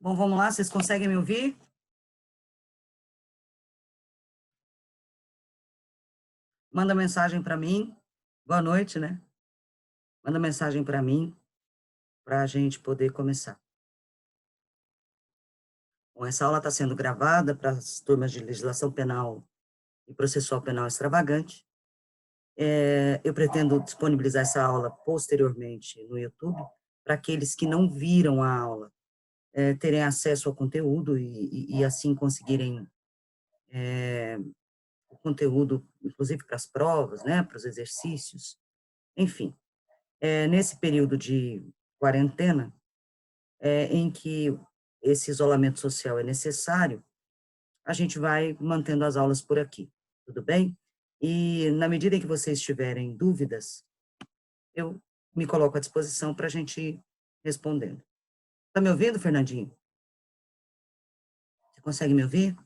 Bom, vamos lá, vocês conseguem me ouvir? Manda mensagem para mim. Boa noite, né? Manda mensagem para mim, para a gente poder começar. Bom, essa aula está sendo gravada para as turmas de legislação penal e processual penal extravagante. Eu pretendo disponibilizar essa aula posteriormente no YouTube, para aqueles que não viram a aula terem acesso ao conteúdo e assim conseguirem o conteúdo, inclusive para as provas, né, para os exercícios, enfim. Nesse período de quarentena, em que esse isolamento social é necessário, a gente vai mantendo as aulas por aqui, tudo bem? E, na medida em que vocês tiverem dúvidas, eu me coloco à disposição para a gente ir respondendo. Está me ouvindo, Fernandinho? Você consegue me ouvir?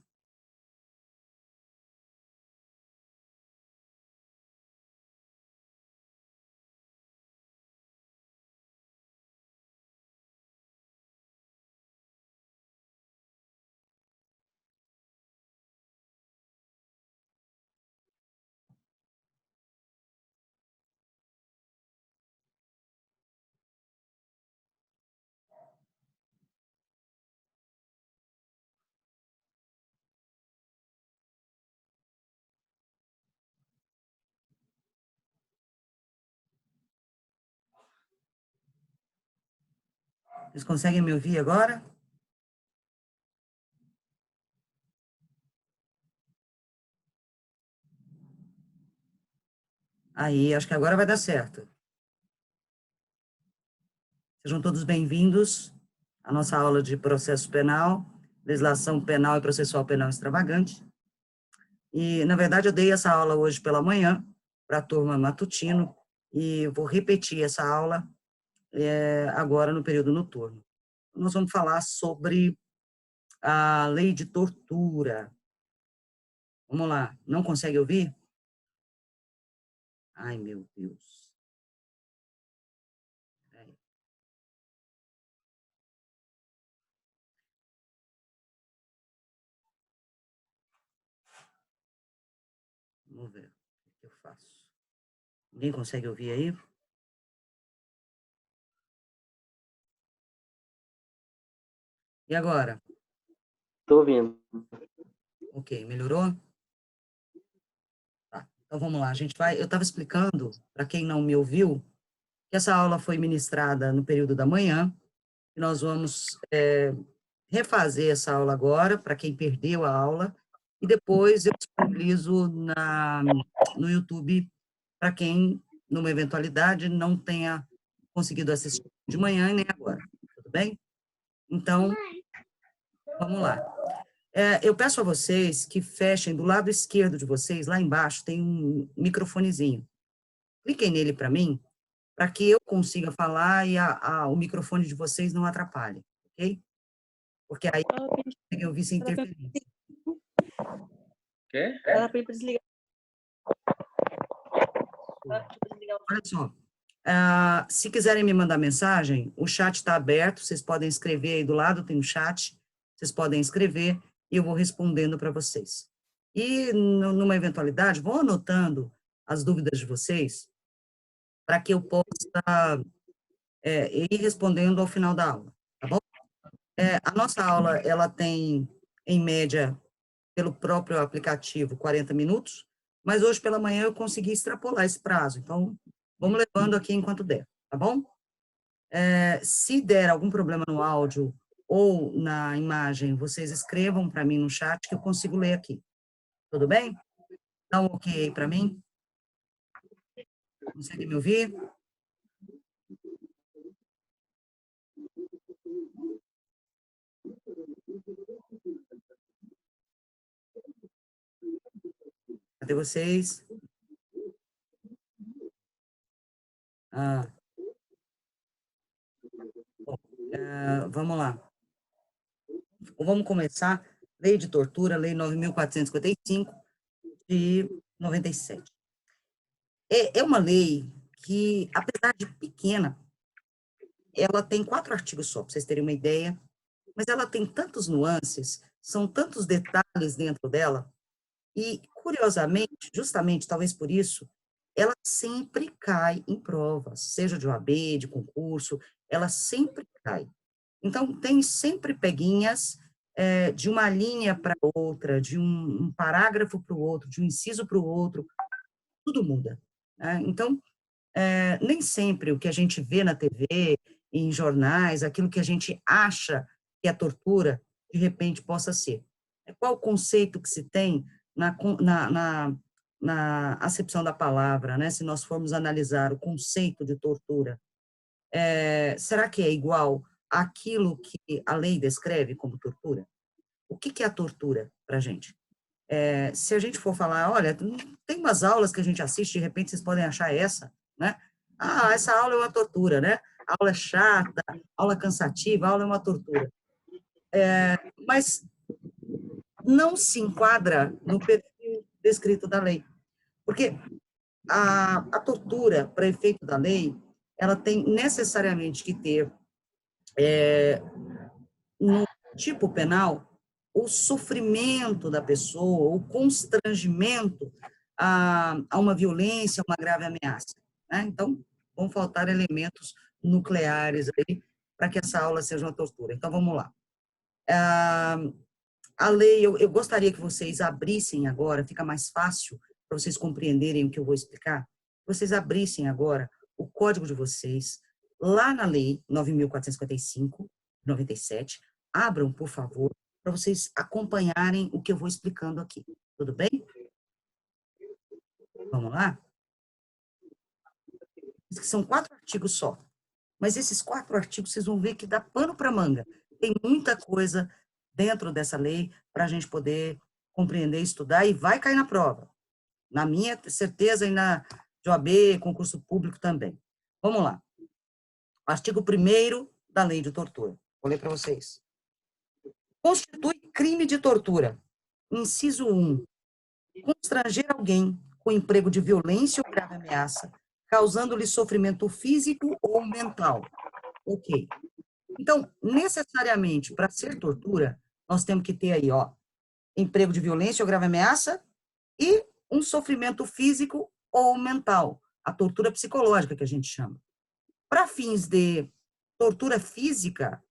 Vocês conseguem me ouvir agora? Aí, acho que agora vai dar certo. Sejam todos bem-vindos à nossa aula de processo penal, legislação penal e processual penal extravagante. E, na verdade, eu dei essa aula hoje pela manhã para a turma matutino e vou repetir essa aula agora no período noturno. Nós vamos falar sobre a lei de tortura. Vamos lá, não consegue ouvir? Ai, meu Deus. Peraí. Vamos ver o que eu faço. Ninguém consegue ouvir aí? E agora? Estou ouvindo. Ok, melhorou? Tá, então vamos lá, a gente vai... Eu estava explicando, para quem não me ouviu, que essa aula foi ministrada no período da manhã, e nós vamos refazer essa aula agora, para quem perdeu a aula, e depois eu disponibilizo no YouTube para quem, numa eventualidade, não tenha conseguido assistir de manhã e nem agora, tudo bem? Então, vamos lá. Eu peço a vocês que fechem do lado esquerdo de vocês, lá embaixo, tem um microfonezinho. Cliquem nele para mim, para que eu consiga falar e o microfone de vocês não atrapalhe, ok? Porque aí eu ouvir sem interferência. Quê? Ela pediu para desligar. Olha só, se quiserem me mandar mensagem, o chat está aberto, vocês podem escrever aí do lado, tem um chat, vocês podem escrever e eu vou respondendo para vocês. E, numa eventualidade, vão anotando as dúvidas de vocês, para que eu possa ir respondendo ao final da aula, tá bom? A nossa aula, ela tem, em média, pelo próprio aplicativo, 40 minutos, mas hoje pela manhã eu consegui extrapolar esse prazo, então vamos levando aqui enquanto der, tá bom? Se der algum problema no áudio ou na imagem, vocês escrevam para mim no chat que eu consigo ler aqui, tudo bem? Dá um ok aí para mim? Consegue me ouvir? Cadê vocês? Vamos lá. Vamos começar. Lei de tortura, Lei 9.455, de 97. É uma lei que, apesar de pequena, ela tem 4 artigos só, para vocês terem uma ideia. mas ela tem tantos nuances, são tantos detalhes dentro dela, e, curiosamente, justamente, talvez por isso, ela sempre cai em provas, seja de OAB, de concurso, ela sempre cai. Então, tem sempre peguinhas de uma linha para outra, de um parágrafo para o outro, de um inciso para o outro, tudo muda, né? Então, nem sempre o que a gente vê na TV, em jornais, aquilo que a gente acha que é tortura, de repente possa ser. Qual o conceito que se tem na acepção da palavra, né? Se nós formos analisar o conceito de tortura, será que é igual àquilo que a lei descreve como tortura? O que é a tortura para a gente? Se a gente for falar, olha, tem umas aulas que a gente assiste, de repente vocês podem achar essa, né? Ah, essa aula é uma tortura, né? A aula é chata, aula cansativa, a aula é uma tortura. Mas não se enquadra no perfil descrito da lei. Porque a tortura, para efeito da lei, ela tem necessariamente que ter, no tipo penal, o sofrimento da pessoa, o constrangimento a uma violência, a uma grave ameaça, né? Então, vão faltar elementos nucleares aí para que essa aula seja uma tortura. Então, vamos lá. A lei, eu gostaria que vocês abrissem agora, fica mais fácil para vocês compreenderem o que eu vou explicar, vocês abrissem agora o código de vocês, lá na lei 9.455, 97, abram, por favor, para vocês acompanharem o que eu vou explicando aqui. Tudo bem? Vamos lá? São 4 artigos só. Mas esses 4 artigos, vocês vão ver que dá pano para manga. Tem muita coisa dentro dessa lei para a gente poder compreender, estudar, e vai cair na prova. Na minha certeza, e na de OAB, concurso público também. Vamos lá. Artigo 1º da Lei de Tortura. Vou ler para vocês. Constitui crime de tortura. Inciso 1. Constranger alguém com emprego de violência ou grave ameaça, causando-lhe sofrimento físico ou mental. Ok. Então, necessariamente, para ser tortura, nós temos que ter aí, ó, emprego de violência ou grave ameaça e um sofrimento físico ou mental, a tortura psicológica que a gente chama. Para fins de tortura física,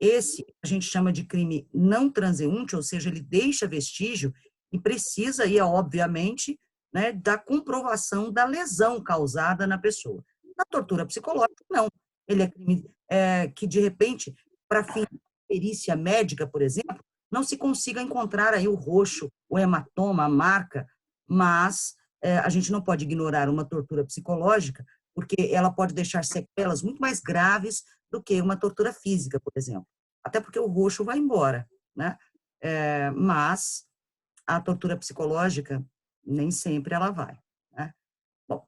esse a gente chama de crime não transeunte, ou seja, ele deixa vestígio e precisa aí, obviamente, né, da comprovação da lesão causada na pessoa. Na tortura psicológica, não. Ele é crime que, de repente, para fins de perícia médica, por exemplo, não se consiga encontrar aí o roxo, o hematoma, a marca, mas a gente não pode ignorar uma tortura psicológica, porque ela pode deixar sequelas muito mais graves do que uma tortura física, por exemplo. Até porque o roxo vai embora, né? Mas a tortura psicológica, nem sempre ela vai, né? Bom,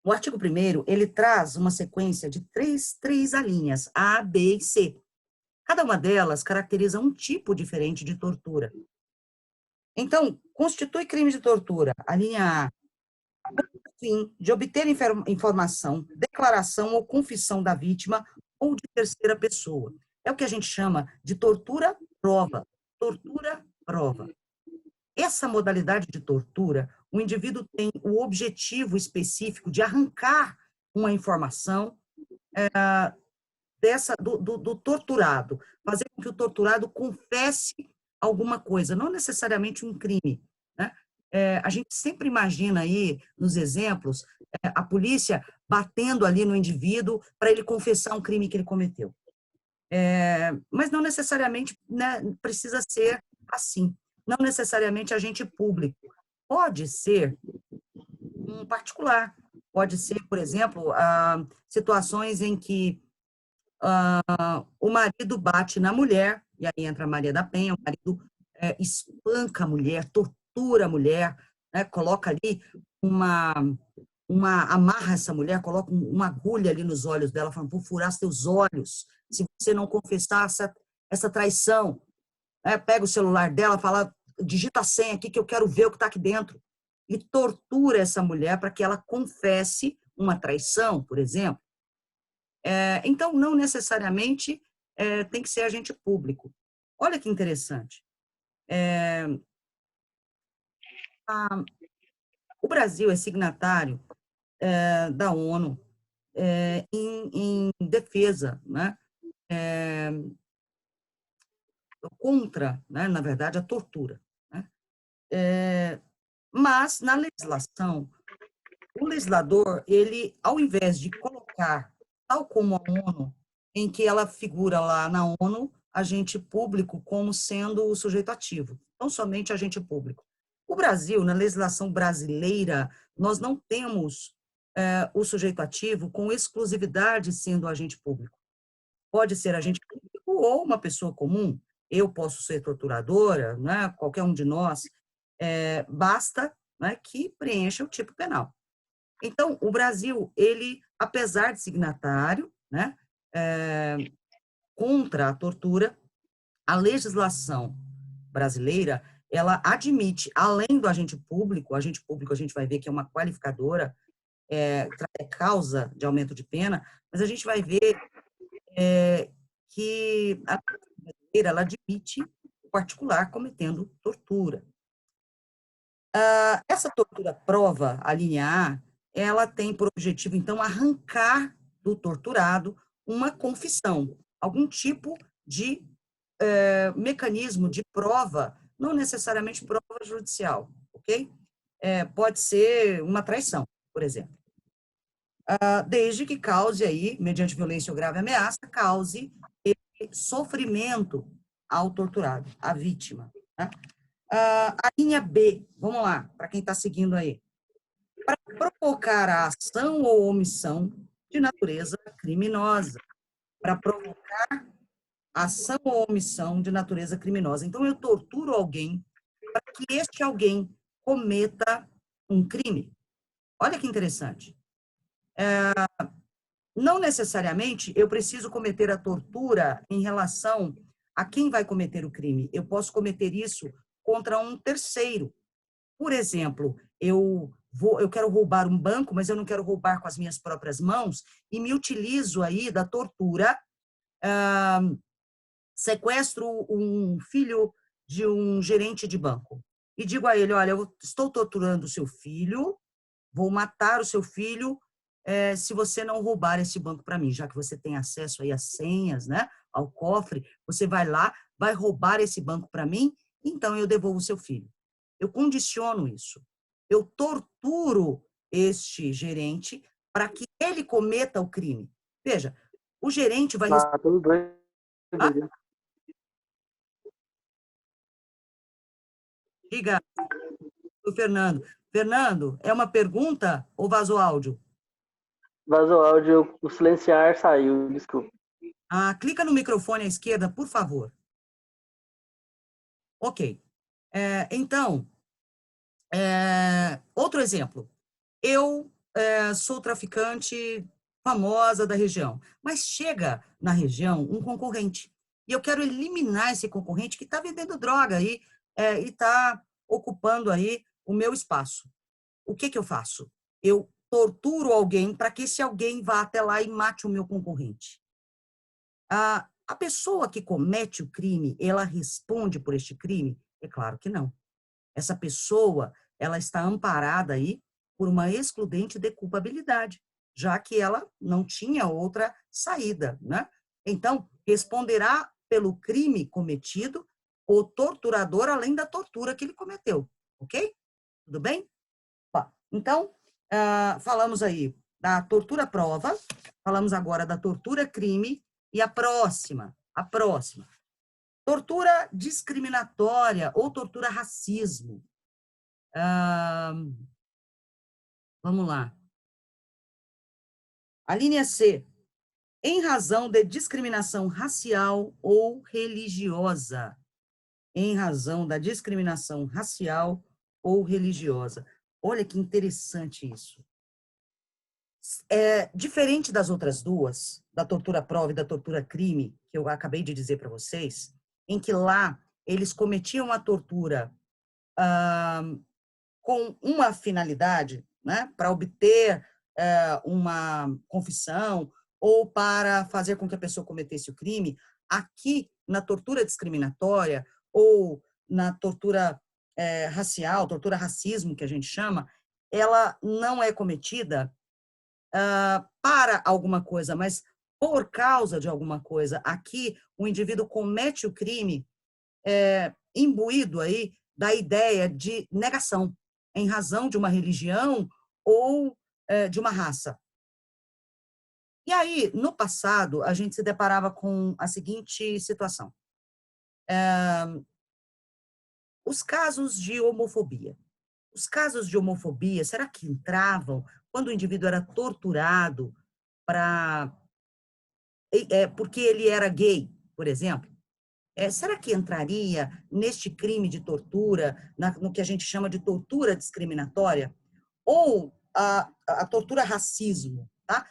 o artigo 1º, ele traz uma sequência de três alíneas, A, B e C. Cada uma delas caracteriza um tipo diferente de tortura. Então, constitui crime de tortura, a linha A, fim de obter informação, declaração ou confissão da vítima ou de terceira pessoa. É o que a gente chama de tortura-prova. Tortura-prova. Essa modalidade de tortura, o indivíduo tem o objetivo específico de arrancar uma informação do torturado, fazer com que o torturado confesse alguma coisa, não necessariamente um crime, né? A gente sempre imagina aí, nos exemplos, a polícia batendo ali no indivíduo para ele confessar um crime que ele cometeu. Mas não necessariamente, né, precisa ser assim. Não necessariamente agente público. Pode ser um particular. Pode ser, por exemplo, situações em que o marido bate na mulher, e aí entra a Maria da Penha, o marido espanca a mulher, tortura a mulher, né, coloca ali amarra essa mulher, coloca uma agulha ali nos olhos dela, falando, vou furar seus olhos, se você não confessar essa traição. Pega o celular dela, fala, digita a senha aqui que eu quero ver o que está aqui dentro. E tortura essa mulher para que ela confesse uma traição, por exemplo. Então, não necessariamente tem que ser agente público. Olha que interessante. O Brasil é signatário da ONU em defesa, né, contra, né, na verdade, a tortura. Né? Mas, na legislação, o legislador, ele, ao invés de colocar, tal como a ONU, em que ela figura lá na ONU, agente público como sendo o sujeito ativo, não somente agente público. O Brasil, na legislação brasileira, nós não temos o sujeito ativo com exclusividade sendo agente público. Pode ser agente público ou uma pessoa comum. Eu posso ser torturadora, né? Qualquer um de nós. Basta, né, que preencha o tipo penal. Então, o Brasil, ele, apesar de signatário, né, contra a tortura, a legislação brasileira, ela admite, além do agente público a gente vai ver que é uma qualificadora, causa de aumento de pena, mas a gente vai ver que a lei brasileira, ela admite o particular cometendo tortura. Essa tortura prova, a linha A, ela tem por objetivo, então, arrancar do torturado uma confissão, algum tipo de mecanismo de prova, não necessariamente prova judicial, ok? Pode ser uma traição, por exemplo. Desde que cause aí, mediante violência ou grave ameaça, cause sofrimento ao torturado, à vítima. Né? A linha B, vamos lá, para quem está seguindo aí. Para provocar a ação ou omissão de natureza criminosa. Para provocar ação ou omissão de natureza criminosa. Então, eu torturo alguém para que este alguém cometa um crime. Olha que interessante. Não necessariamente eu preciso cometer a tortura em relação a quem vai cometer o crime. Eu posso cometer isso contra um terceiro. Por exemplo, eu quero roubar um banco, mas eu não quero roubar com as minhas próprias mãos e me utilizo aí da tortura, sequestro um filho de um gerente de banco e digo a ele, olha, eu estou torturando o seu filho, vou matar o seu filho se você não roubar esse banco para mim, já que você tem acesso aí às senhas, né, ao cofre, você vai lá, vai roubar esse banco para mim, então eu devolvo o seu filho. Eu condiciono isso. Eu torturo este gerente para que ele cometa o crime. Veja, o gerente vai... Matando dois. Diga, o Fernando. Fernando, é uma pergunta ou vazou áudio? Vazou áudio, o silenciar saiu, desculpa. Clica no microfone à esquerda, por favor. Ok. Então, outro exemplo. Eu sou traficante famosa da região, mas chega na região um concorrente. E eu quero eliminar esse concorrente que está vendendo droga aí e está ocupando aí o meu espaço. O que eu faço? Eu torturo alguém para que esse alguém vá até lá e mate o meu concorrente. A pessoa que comete o crime, ela responde por este crime? É claro que não. Essa pessoa, ela está amparada aí por uma excludente de culpabilidade, já que ela não tinha outra saída, né? Então, responderá pelo crime cometido o torturador, além da tortura que ele cometeu, ok? Tudo bem? Então, falamos aí da tortura-prova, falamos agora da tortura-crime, e a próxima. Tortura discriminatória ou tortura racismo. Vamos lá. A linha C. Em razão de discriminação racial ou religiosa. Em razão da discriminação racial ou religiosa. Olha que interessante isso. Diferente das outras duas, da tortura-prova e da tortura-crime, que eu acabei de dizer para vocês, em que lá eles cometiam a tortura com uma finalidade, né, para obter uma confissão ou para fazer com que a pessoa cometesse o crime, Aqui, na tortura discriminatória ou na tortura racial, tortura racismo, que a gente chama, ela não é cometida para alguma coisa, mas por causa de alguma coisa. Aqui, o indivíduo comete o crime imbuído aí da ideia de negação, em razão de uma religião ou de uma raça. E aí, no passado, a gente se deparava com a seguinte situação. Os casos de homofobia. Os casos de homofobia, será que entravam quando o indivíduo era torturado porque ele era gay, por exemplo? Será que entraria neste crime de tortura, no que a gente chama de tortura discriminatória? Ou a tortura racismo, tá?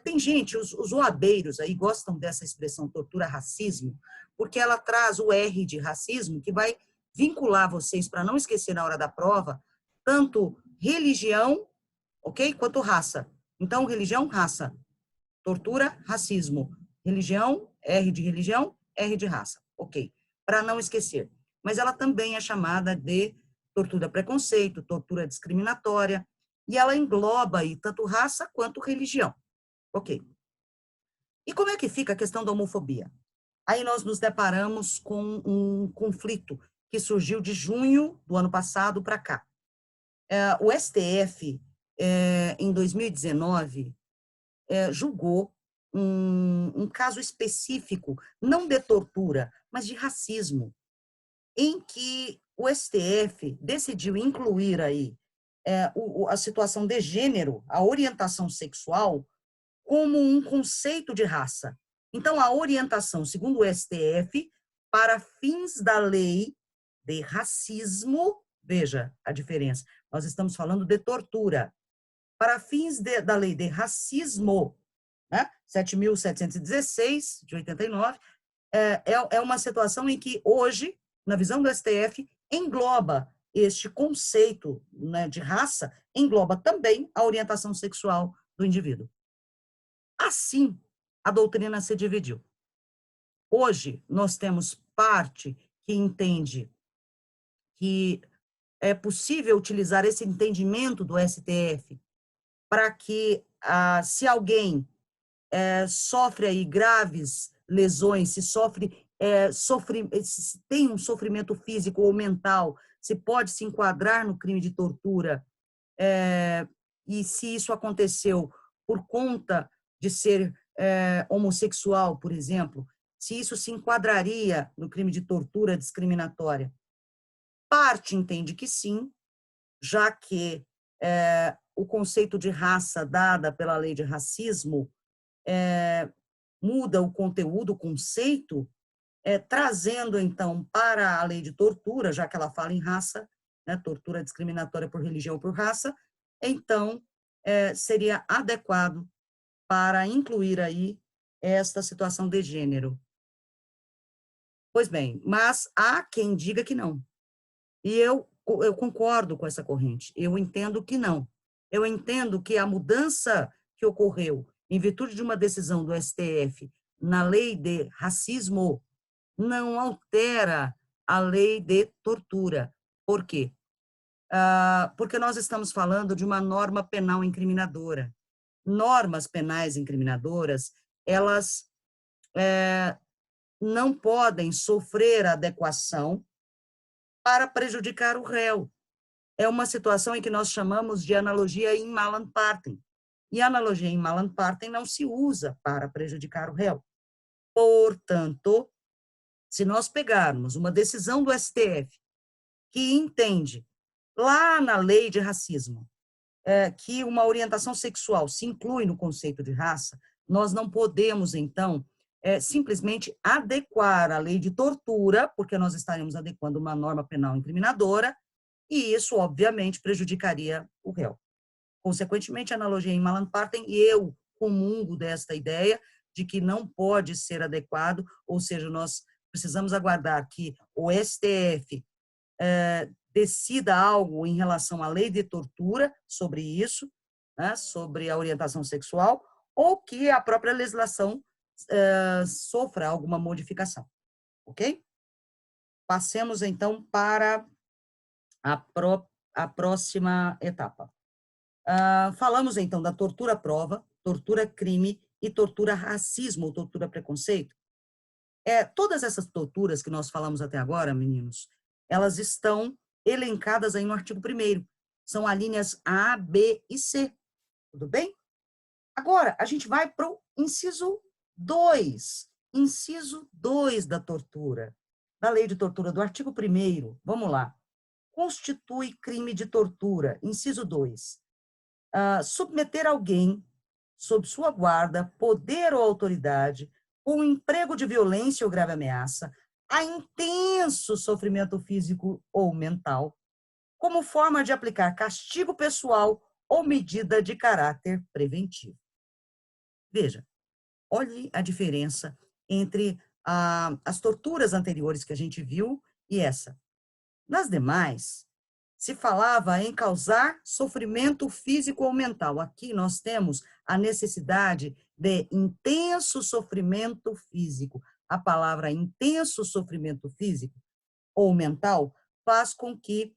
Tem gente, os OABeiros aí gostam dessa expressão tortura racismo, porque ela traz o R de racismo, que vai vincular vocês, para não esquecer na hora da prova, tanto religião, ok? Quanto raça. Então, religião, raça. Tortura, racismo. Religião, R de raça. Ok. Para não esquecer. Mas ela também é chamada de tortura preconceito, tortura discriminatória, e ela engloba aí tanto raça quanto religião. Ok. E como é que fica a questão da homofobia? Aí nós nos deparamos com um conflito que surgiu de junho do ano passado para cá. O STF, em 2019, julgou um caso específico, não de tortura, mas de racismo, em que o STF decidiu incluir aí a situação de gênero, a orientação sexual, como um conceito de raça. Então, a orientação, segundo o STF, para fins da lei de racismo, veja a diferença, nós estamos falando de tortura, para fins da lei de racismo, né, 7.716, de 89, é uma situação em que hoje, na visão do STF, engloba este conceito, né, de raça, engloba também a orientação sexual do indivíduo. Assim, a doutrina se dividiu. Hoje, nós temos parte que entende que é possível utilizar esse entendimento do STF para que, se alguém sofre aí graves lesões, se tem um sofrimento físico ou mental, se pode se enquadrar no crime de tortura, e se isso aconteceu por conta de ser homossexual, por exemplo, se isso se enquadraria no crime de tortura discriminatória. Parte entende que sim, já que o conceito de raça dada pela lei de racismo muda o conteúdo, o conceito, trazendo, então, para a lei de tortura, já que ela fala em raça, né, tortura discriminatória por religião ou por raça, então, seria adequado para incluir aí esta situação de gênero. Pois bem, mas há quem diga que não. E eu concordo com essa corrente. Eu entendo que não. Eu entendo que a mudança que ocorreu em virtude de uma decisão do STF na lei de racismo não altera a lei de tortura. Por quê? Porque nós estamos falando de uma norma penal incriminadora. Normas penais incriminadoras, elas não podem sofrer adequação para prejudicar o réu. É uma situação em que nós chamamos de analogia in malam partem. E a analogia in malam partem não se usa para prejudicar o réu. Portanto, se nós pegarmos uma decisão do STF que entende, lá na lei de racismo, que uma orientação sexual se inclui no conceito de raça, nós não podemos, então, simplesmente adequar a lei de tortura, porque nós estaremos adequando uma norma penal incriminadora, e isso, obviamente, prejudicaria o réu. Consequentemente, a analogia em malam partem, e eu comungo desta ideia de que não pode ser adequado, ou seja, nós precisamos aguardar que o STF decida algo em relação à lei de tortura sobre isso, né, sobre a orientação sexual, ou que a própria legislação sofra alguma modificação, ok? Passemos, então, para a próxima etapa. Falamos, então, da tortura-prova, tortura-crime e tortura-racismo ou tortura-preconceito. Todas essas torturas que nós falamos até agora, meninos, elas estão elencadas aí no artigo 1º. São as linhas A, B e C. Tudo bem? Agora, a gente vai para o inciso 2. Inciso 2 da tortura. Da lei de tortura, do artigo 1º. Vamos lá. Constitui crime de tortura. Inciso 2. Submeter alguém, sob sua guarda, poder ou autoridade, com emprego de violência ou grave ameaça, a intenso sofrimento físico ou mental, como forma de aplicar castigo pessoal ou medida de caráter preventivo. Veja, olhe a diferença entre as torturas anteriores que a gente viu e essa. Nas demais, se falava em causar sofrimento físico ou mental. Aqui nós temos a necessidade de intenso sofrimento físico. A palavra intenso sofrimento físico ou mental faz com que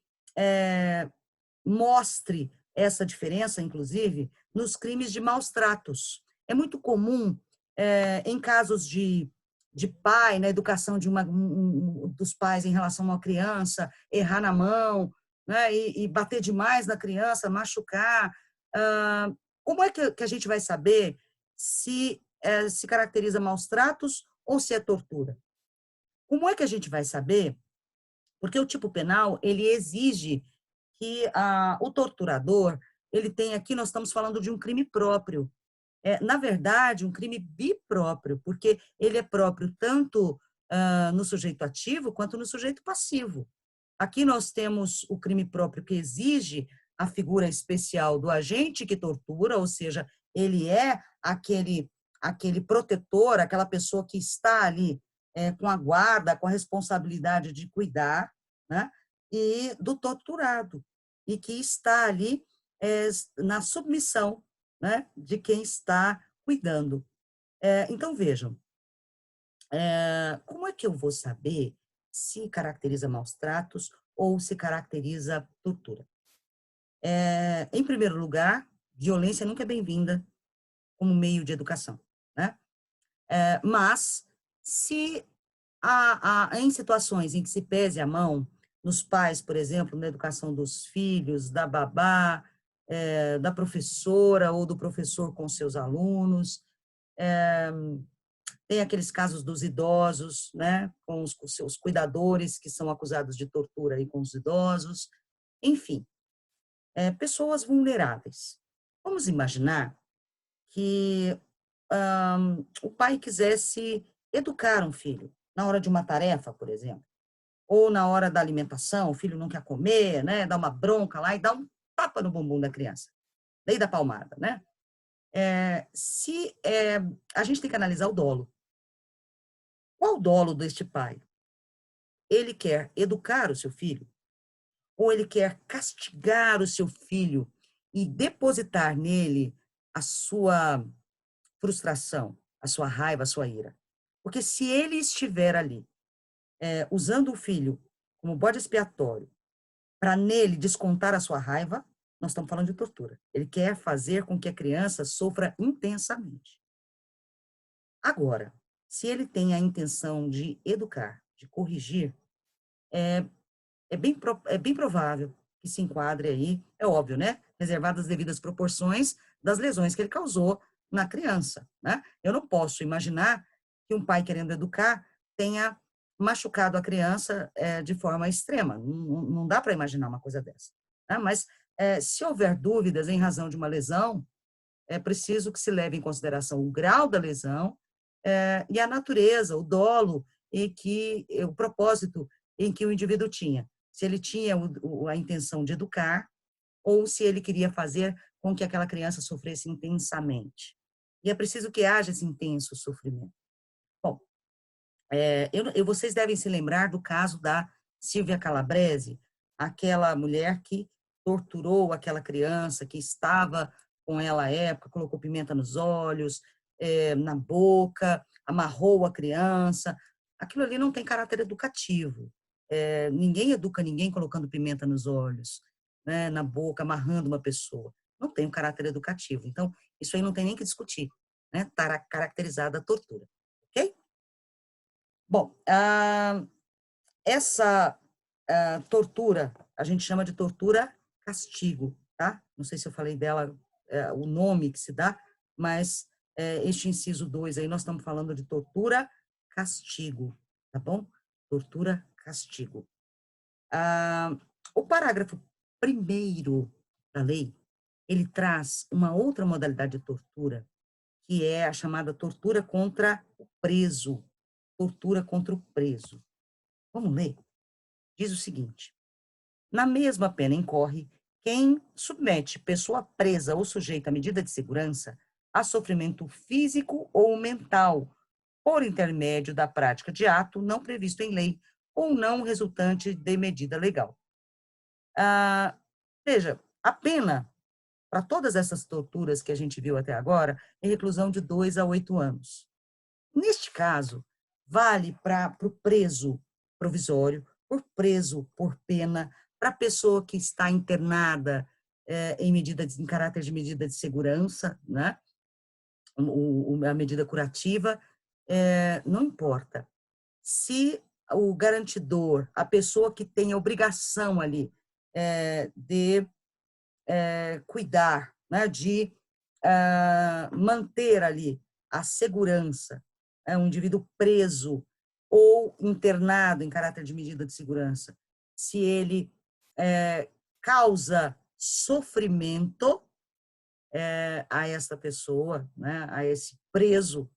mostre essa diferença, inclusive, nos crimes de maus tratos. É muito comum, em casos de pai, na educação de dos pais em relação a uma criança, errar na mão, né, e bater demais na criança, machucar. Como é que a gente vai saber se se caracteriza maus tratos ou se é tortura? Como é que a gente vai saber? Porque o tipo penal, ele exige que o torturador, ele tem aqui, nós estamos falando de um crime próprio. Na verdade, um crime bipróprio, porque ele é próprio tanto no sujeito ativo quanto no sujeito passivo. Aqui nós temos o crime próprio que exige a figura especial do agente que tortura, ou seja, ele é aquele protetor, aquela pessoa que está ali com a guarda, com a responsabilidade de cuidar, né? E do torturado, e que está ali na submissão, né, de quem está cuidando. Então, vejam, como é que eu vou saber se caracteriza maus tratos ou se caracteriza tortura? Em primeiro lugar, violência nunca é bem-vinda como meio de educação, né? Mas, se em situações em que se pese a mão, nos pais, por exemplo, na educação dos filhos, da babá, da professora ou do professor com seus alunos, tem aqueles casos dos idosos, né, com os seus cuidadores que são acusados de tortura aí com os idosos, enfim, pessoas vulneráveis. Vamos imaginar que o pai quisesse educar um filho na hora de uma tarefa, por exemplo, ou na hora da alimentação, o filho não quer comer, né, dá uma bronca lá e dá um tapa no bumbum da criança, lei da palmada, né? A gente tem que analisar o dolo. Qual o dolo deste pai? Ele quer educar o seu filho? Ou ele quer castigar o seu filho e depositar nele a sua frustração, a sua raiva, a sua ira? Porque se ele estiver ali, usando o filho como bode expiatório, para nele descontar a sua raiva, nós estamos falando de tortura. Ele quer fazer com que a criança sofra intensamente. Agora, se ele tem a intenção de educar, de corrigir, é bem provável que se enquadre aí, é óbvio, né? Reservadas as devidas proporções das lesões que ele causou na criança, né? Eu não posso imaginar que um pai querendo educar tenha machucado a criança de forma extrema. Não dá para imaginar uma coisa dessa, né? Mas se houver dúvidas em razão de uma lesão, é preciso que se leve em consideração o grau da lesão e a natureza, o dolo e o propósito em que o indivíduo tinha. Se ele tinha a intenção de educar ou se ele queria fazer com que aquela criança sofresse intensamente. E é preciso que haja esse intenso sofrimento. Bom, vocês devem se lembrar do caso da Silvia Calabrese, aquela mulher que torturou aquela criança que estava com ela à época, colocou pimenta nos olhos, na boca, amarrou a criança. Aquilo ali não tem caráter educativo. Ninguém educa ninguém colocando pimenta nos olhos, né, na boca, amarrando uma pessoa. Não tem um caráter educativo. Então, isso aí não tem nem que discutir, né? Está caracterizada a tortura, ok? Bom, essa tortura, a gente chama de tortura-castigo, tá? Não sei se eu falei dela, o nome que se dá, mas este inciso 2 aí, nós estamos falando de tortura-castigo, tá bom? Tortura-castigo. O parágrafo 1º da lei, ele traz uma outra modalidade de tortura, que é a chamada tortura contra o preso. Tortura contra o preso. Vamos ler? Diz o seguinte: na mesma pena incorre quem submete pessoa presa ou sujeita à medida de segurança a sofrimento físico ou mental, por intermédio da prática de ato não previsto em lei ou não resultante de medida legal. Veja, a pena para todas essas torturas que a gente viu até agora é reclusão de 2 a 8 anos. Neste caso, vale para o preso provisório, por preso por pena, para a pessoa que está internada em caráter de medida de segurança, né? A medida curativa, não importa. Se o garantidor, a pessoa que tem a obrigação ali de cuidar, né, de manter ali a segurança, um indivíduo preso ou internado em caráter de medida de segurança, se ele causa sofrimento a essa pessoa, né, a esse preso,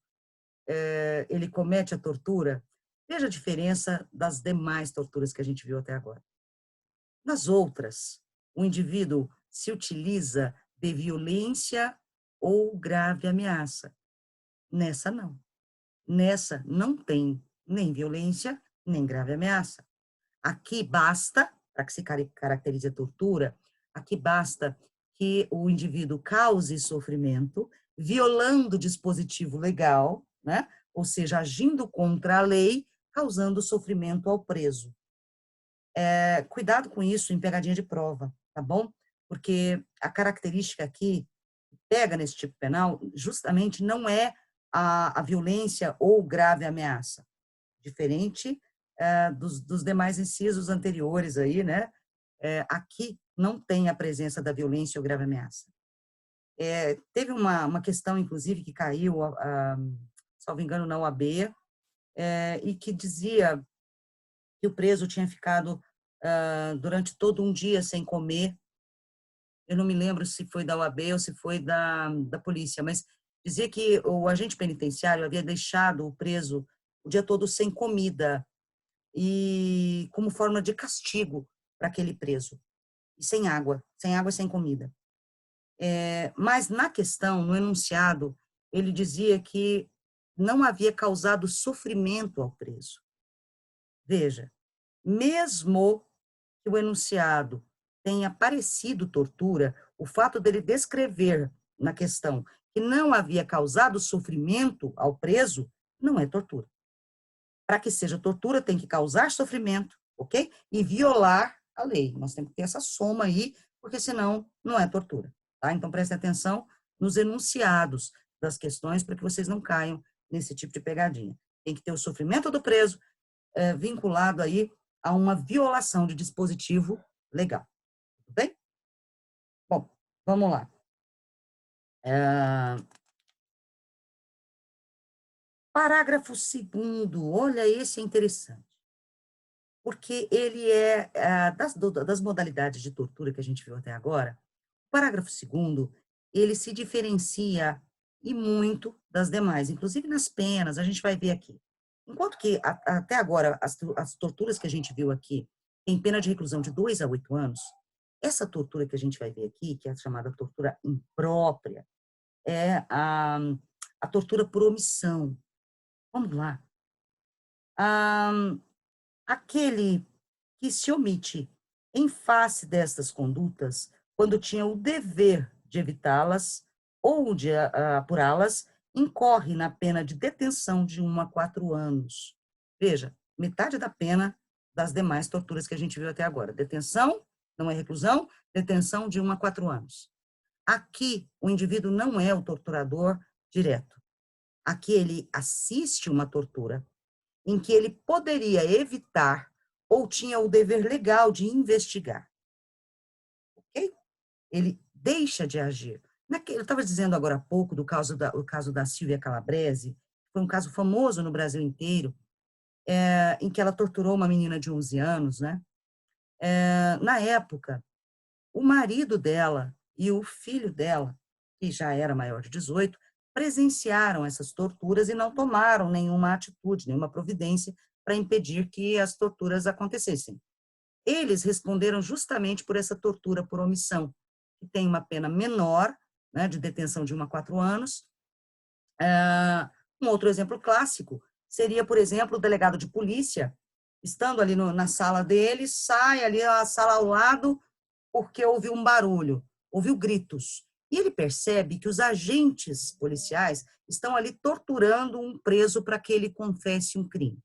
ele comete a tortura, veja a diferença das demais torturas que a gente viu até agora. Nas outras, o indivíduo se utiliza de violência ou grave ameaça. Nessa, não. Nessa, não tem nem violência, nem grave ameaça. Aqui basta, para que se caracterize a tortura, aqui basta que o indivíduo cause sofrimento, violando o dispositivo legal, né? Ou seja, agindo contra a lei, causando sofrimento ao preso. Cuidado com isso em pegadinha de prova, tá bom? Porque a característica aqui, pega nesse tipo penal, justamente não é a violência ou grave ameaça, diferente dos demais incisos anteriores aí, né? Aqui não tem a presença da violência ou grave ameaça. Teve uma questão, inclusive, que caiu, salvo engano, na OAB, e que dizia que o preso tinha ficado durante todo um dia sem comer. Eu não me lembro se foi da OAB ou se foi da polícia, mas dizia que o agente penitenciário havia deixado o preso o dia todo sem comida, e como forma de castigo para aquele preso, e sem água e sem comida. Mas na questão, no enunciado, ele dizia que não havia causado sofrimento ao preso. Veja, mesmo que o enunciado tenha parecido tortura, o fato dele descrever na questão que não havia causado sofrimento ao preso, não é tortura. Para que seja tortura, tem que causar sofrimento, ok? E violar a lei. Nós temos que ter essa soma aí, porque senão não é tortura, tá? Então, prestem atenção nos enunciados das questões para que vocês não caiam nesse tipo de pegadinha. Tem que ter o sofrimento do preso vinculado aí a uma violação de dispositivo legal. Tudo bem? Bom, vamos lá. Parágrafo 2º, olha, esse é interessante, porque ele das modalidades de tortura que a gente viu até agora, o parágrafo 2º, ele se diferencia e muito das demais, inclusive nas penas, a gente vai ver aqui. Enquanto que até agora as torturas que a gente viu aqui tem pena de reclusão de 2 a 8 anos, essa tortura que a gente vai ver aqui, que é a chamada tortura imprópria, é a tortura por omissão. Vamos lá. Aquele que se omite em face destas condutas, quando tinha o dever de evitá-las ou de apurá-las, incorre na pena de detenção de 1 a 4 anos. Veja, metade da pena das demais torturas que a gente viu até agora. Detenção, não é reclusão, detenção de 1 a 4 anos. Aqui, o indivíduo não é o torturador direto. Aqui ele assiste uma tortura em que ele poderia evitar ou tinha o dever legal de investigar. Ok? Ele deixa de agir. Eu estava dizendo agora há pouco do caso da Silvia Calabrese, foi um caso famoso no Brasil inteiro, em que ela torturou uma menina de 11 anos, né? Na época, o marido dela e o filho dela, que já era maior de 18, presenciaram essas torturas e não tomaram nenhuma atitude, nenhuma providência para impedir que as torturas acontecessem. Eles responderam justamente por essa tortura por omissão, que tem uma pena menor, né, de detenção de 1 a 4 anos. Um outro exemplo clássico seria, por exemplo, o delegado de polícia, estando ali na sala dele, sai ali a sala ao lado porque ouviu um barulho, ouviu gritos. E ele percebe que os agentes policiais estão ali torturando um preso para que ele confesse um crime.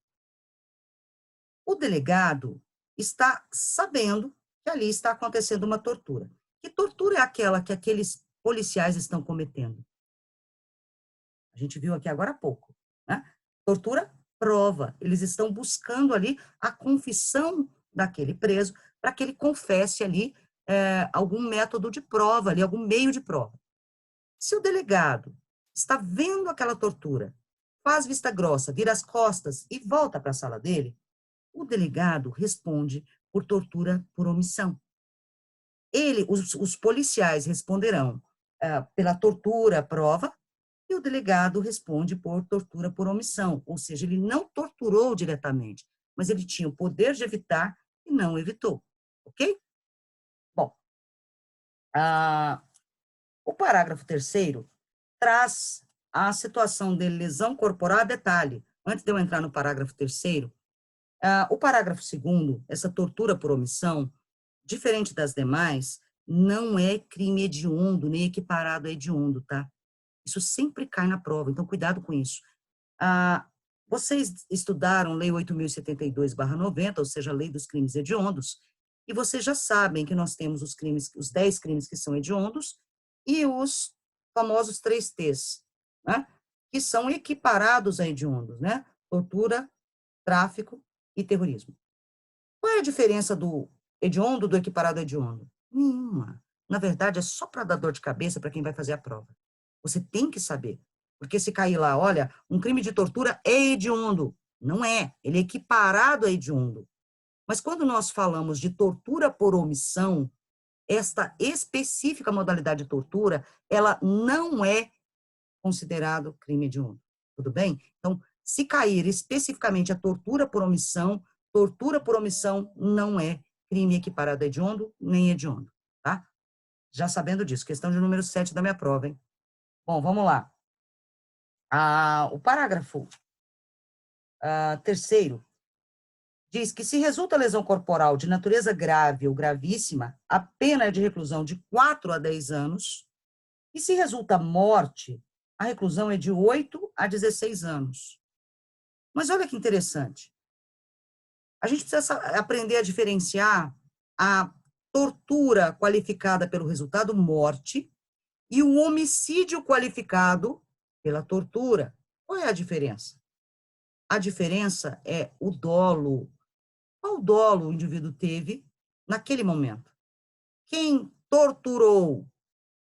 O delegado está sabendo que ali está acontecendo uma tortura. Que tortura é aquela que aqueles policiais estão cometendo? A gente viu aqui agora há pouco, né? Tortura prova. Eles estão buscando ali a confissão daquele preso para que ele confesse ali algum método de prova, ali, algum meio de prova. Se o delegado está vendo aquela tortura, faz vista grossa, vira as costas e volta para a sala dele, o delegado responde por tortura por omissão. Os policiais responderão pela tortura prova e o delegado responde por tortura por omissão, ou seja, ele não torturou diretamente, mas ele tinha o poder de evitar e não evitou, ok? Bom, o parágrafo 3º traz a situação de lesão corporal. Detalhe, antes de eu entrar no parágrafo 3º, o parágrafo 2º, essa tortura por omissão, diferente das demais, não é crime hediondo, nem equiparado a hediondo, tá? Isso sempre cai na prova, então cuidado com isso. Vocês estudaram Lei 8.072/90, ou seja, a Lei dos Crimes Hediondos, e vocês já sabem que nós temos os 10 crimes que são hediondos e os famosos 3 T's, né? Que são equiparados a hediondos, né? Tortura, tráfico e terrorismo. Qual é a diferença do hediondo do equiparado a hediondo? Nenhuma. Na verdade, é só para dar dor de cabeça para quem vai fazer a prova. Você tem que saber. Porque se cair lá, olha, um crime de tortura é hediondo. Não é. Ele é equiparado a hediondo. Mas quando nós falamos de tortura por omissão, esta específica modalidade de tortura, ela não é considerado crime hediondo. Tudo bem? Então, se cair especificamente a tortura por omissão não é crime equiparado a hediondo, nem hediondo, tá? Já sabendo disso. Questão de número 7 da minha prova, hein? Bom, vamos lá. O parágrafo 3º diz que se resulta lesão corporal de natureza grave ou gravíssima, a pena é de reclusão de 4 a 10 anos, e se resulta morte, a reclusão é de 8 a 16 anos. Mas olha que interessante. A gente precisa aprender a diferenciar a tortura qualificada pelo resultado morte e o homicídio qualificado pela tortura. Qual é a diferença? A diferença é o dolo. Qual dolo o indivíduo teve naquele momento? Quem torturou,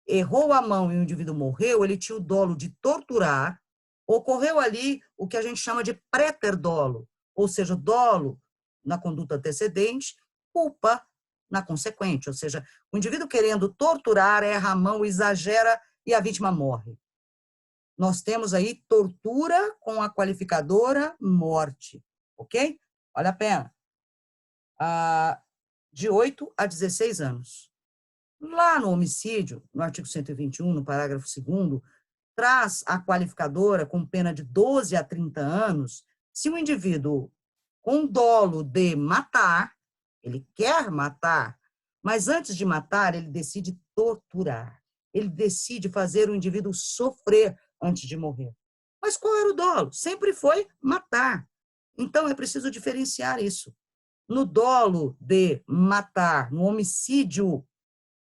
errou a mão e o indivíduo morreu, ele tinha o dolo de torturar, ocorreu ali o que a gente chama de préter-dolo, ou seja, dolo na conduta antecedente, culpa na consequente, ou seja, o indivíduo querendo torturar, erra a mão, exagera e a vítima morre. Nós temos aí tortura com a qualificadora morte, ok? Olha a pena. De 8 a 16 anos. Lá no homicídio, no artigo 121, no parágrafo 2º, traz a qualificadora com pena de 12 a 30 anos, se o indivíduo, com dolo de matar, ele quer matar, mas antes de matar, ele decide torturar. Ele decide fazer o indivíduo sofrer antes de morrer. Mas qual era o dolo? Sempre foi matar. Então, é preciso diferenciar isso. No dolo de matar, no homicídio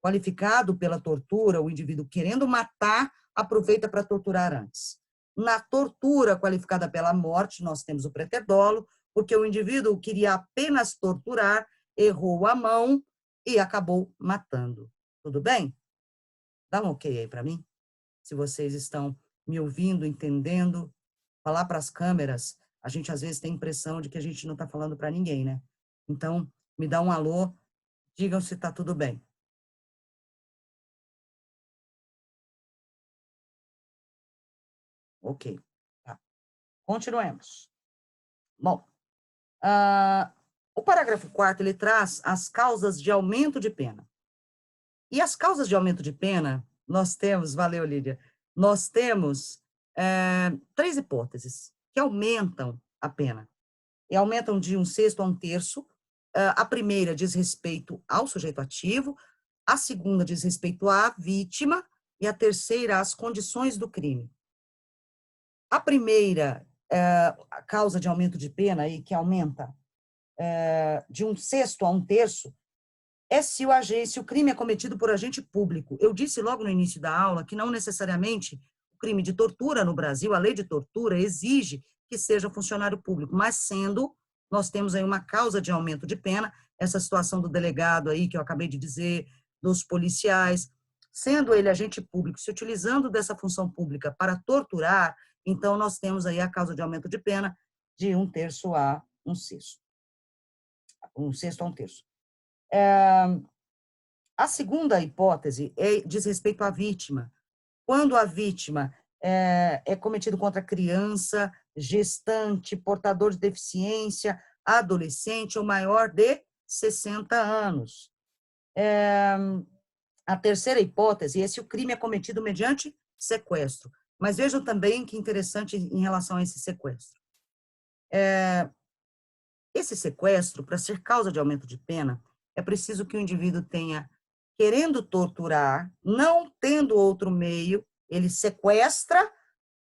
qualificado pela tortura, o indivíduo querendo matar, aproveita para torturar antes. Na tortura qualificada pela morte, nós temos o preterdolo, porque o indivíduo queria apenas torturar, errou a mão e acabou matando. Tudo bem? Dá um ok aí para mim? Se vocês estão me ouvindo, entendendo, falar para as câmeras, a gente às vezes tem a impressão de que a gente não está falando para ninguém, né? Então, me dá um alô, digam se está tudo bem. Ok, tá. Continuemos. Bom, o parágrafo 4º, ele traz as causas de aumento de pena. E as causas de aumento de pena, nós temos, valeu, Lídia, nós temos 3 hipóteses que aumentam a pena. E aumentam de 1/6 a 1/3. A primeira diz respeito ao sujeito ativo, a segunda diz respeito à vítima e a terceira às condições do crime. A primeira a causa de aumento de pena, aí, que aumenta de 1/6 a 1/3, é se o crime é cometido por agente público. Eu disse logo no início da aula que não necessariamente o crime de tortura no Brasil, a lei de tortura exige que seja funcionário público, mas sendo, nós temos aí uma causa de aumento de pena, essa situação do delegado aí que eu acabei de dizer, dos policiais, sendo ele agente público, se utilizando dessa função pública para torturar, então nós temos aí a causa de aumento de pena de 1/3 a 1/6. 1/6 a 1/3. A segunda hipótese diz respeito à vítima. Quando a vítima é cometido contra criança, gestante, portador de deficiência, adolescente ou maior de 60 anos. A terceira hipótese é se o crime é cometido mediante sequestro. Mas vejam também que interessante em relação a esse sequestro. Esse sequestro, para ser causa de aumento de pena, é preciso que o indivíduo tenha, querendo torturar, não tendo outro meio, ele sequestra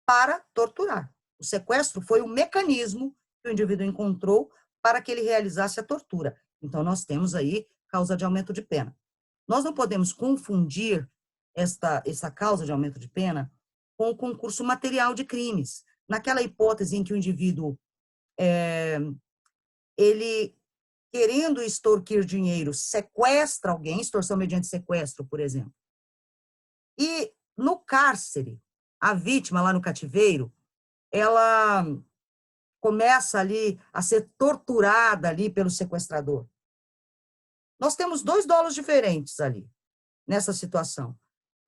para torturar. O sequestro foi o mecanismo que o indivíduo encontrou para que ele realizasse a tortura. Então, nós temos aí causa de aumento de pena. Nós não podemos confundir essa causa de aumento de pena com o concurso material de crimes. Naquela hipótese em que o indivíduo, ele, querendo extorquir dinheiro, sequestra alguém, extorsão mediante sequestro, por exemplo. E no cárcere, a vítima lá no cativeiro, ela começa ali a ser torturada ali pelo sequestrador. Nós temos 2 dolos diferentes ali, nessa situação.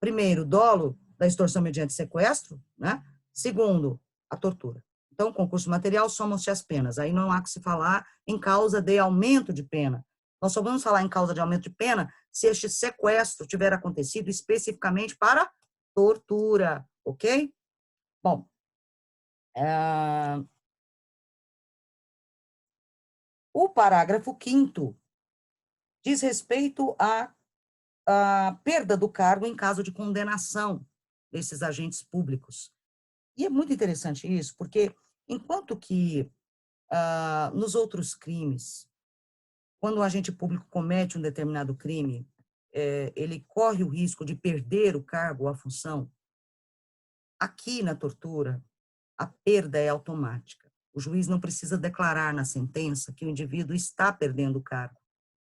Primeiro, o dolo da extorsão mediante sequestro, né? Segundo, a tortura. Então, concurso material, somam-se as penas. Aí não há que se falar em causa de aumento de pena. Nós só vamos falar em causa de aumento de pena se este sequestro tiver acontecido especificamente para tortura, ok? Bom, o parágrafo 5º diz respeito à perda do cargo em caso de condenação desses agentes públicos. E é muito interessante isso, porque enquanto que nos outros crimes, quando o agente público comete um determinado crime, ele corre o risco de perder o cargo ou a função, aqui na tortura, a perda é automática. O juiz não precisa declarar na sentença que o indivíduo está perdendo o cargo.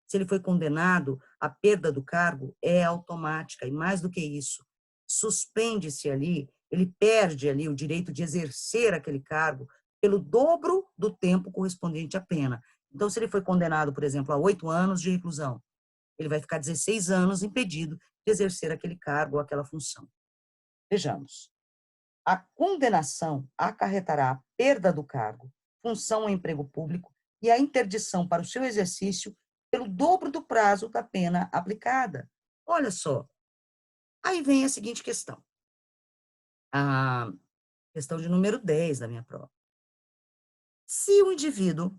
Se ele foi condenado, a perda do cargo é automática, e mais do que isso, suspende-se ali, ele perde ali o direito de exercer aquele cargo pelo dobro do tempo correspondente à pena. Então, se ele foi condenado, por exemplo, a 8 anos de reclusão, ele vai ficar 16 anos impedido de exercer aquele cargo ou aquela função. Vejamos. A condenação acarretará a perda do cargo, função ou emprego público e a interdição para o seu exercício pelo dobro do prazo da pena aplicada. Olha só, aí vem a seguinte questão. A questão de número 10 da minha prova. Se o indivíduo